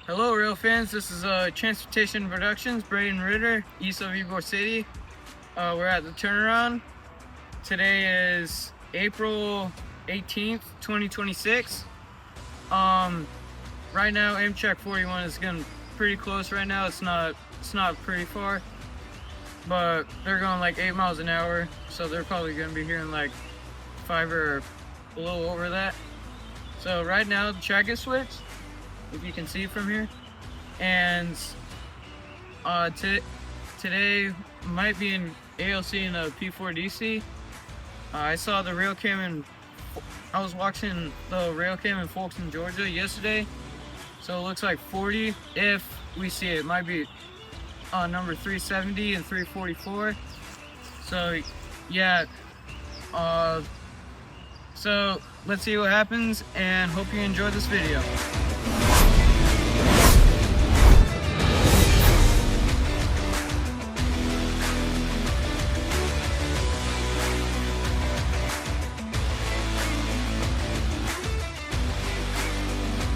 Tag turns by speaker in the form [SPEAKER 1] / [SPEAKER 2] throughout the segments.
[SPEAKER 1] Hello, rail fans. This is Transportation Productions, Braden Ritter, East Ybor City. We're at the turnaround. Today is April 18th, 2026. Right now, Amtrak 41 is getting pretty close. Right now, it's not pretty far, but they're going like 8 miles an hour, so they're probably going to be here in like 5 or a little over that. So right now, the track is switched, if you can see from here, and today might be in ALC and P4DC. I saw the rail cam I was watching the rail cam in Folkston, Georgia yesterday, so it looks like 40 if we see it. It might be number 370 and 344. So yeah, so let's see what happens, and hope you enjoy this video.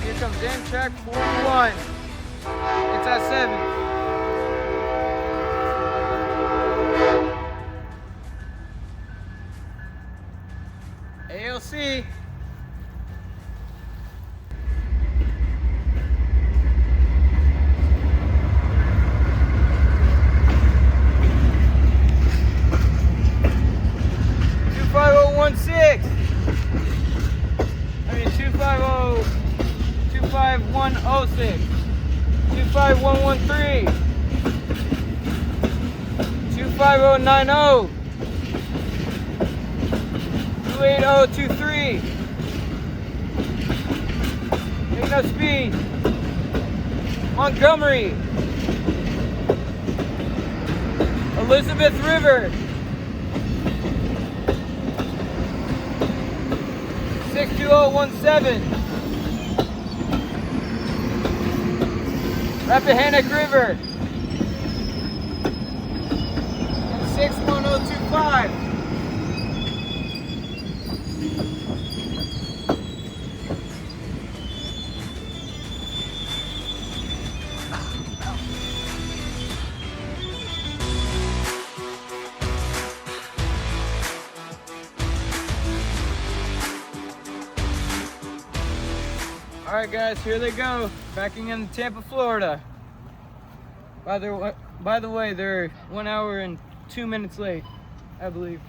[SPEAKER 1] Here comes Amtrak 41. It's at 7. ALC. I mean 25106, 25113, 25090, 28023. Ain't no speed. Montgomery, Elizabeth River, 62017, Rappahannock River, 61025. Alright guys, here they go, backing into Tampa, Florida. By the way, they're 1 hour and 2 minutes late, I believe.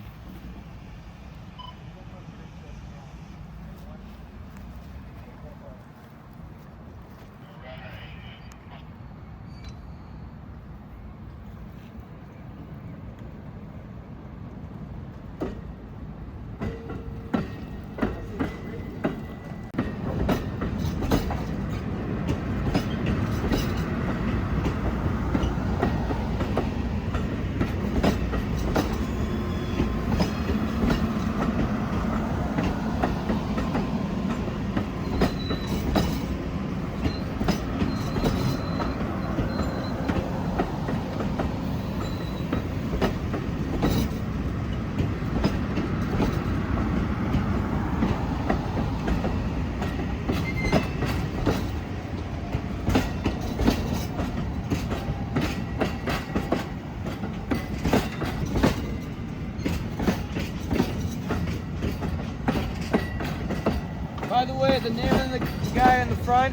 [SPEAKER 1] By the way, the name of the guy in the front,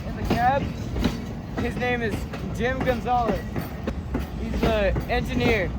[SPEAKER 1] in the cab, his name is Jim Gonzalez. He's the engineer.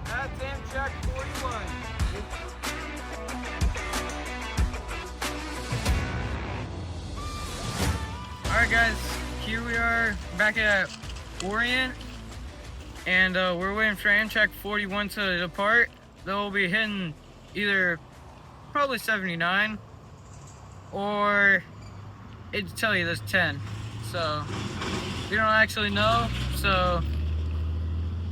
[SPEAKER 1] That's Amtrak 41. Alright guys, here we are back at Orient. and we're waiting for Amtrak 41 to depart. They'll be hitting either probably 79, or it'd tell you there's 10. So we don't actually know. So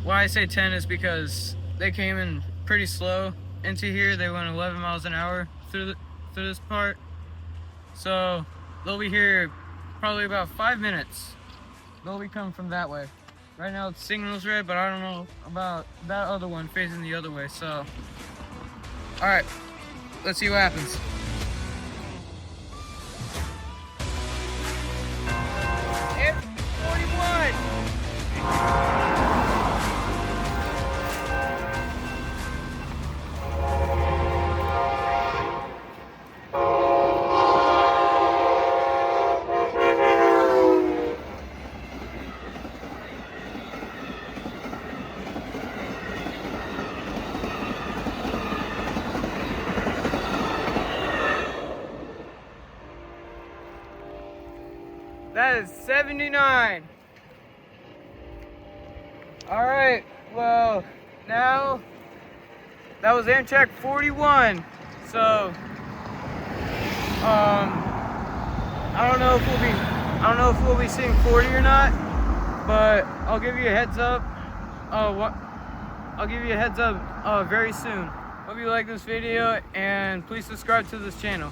[SPEAKER 1] why I say 10 is because they came in pretty slow into here. They went 11 miles an hour through this part. So they'll be here probably about 5 minutes. They'll be coming from that way. Right now the signal's red, but I don't know about that other one facing the other way. So, all right, let's see what happens. That is 79. All right, well, now that was Amtrak 41. So, I don't know if we'll be seeing 40 or not, but I'll give you a heads up. I'll give you a heads up very soon. Hope you like this video, and please subscribe to this channel.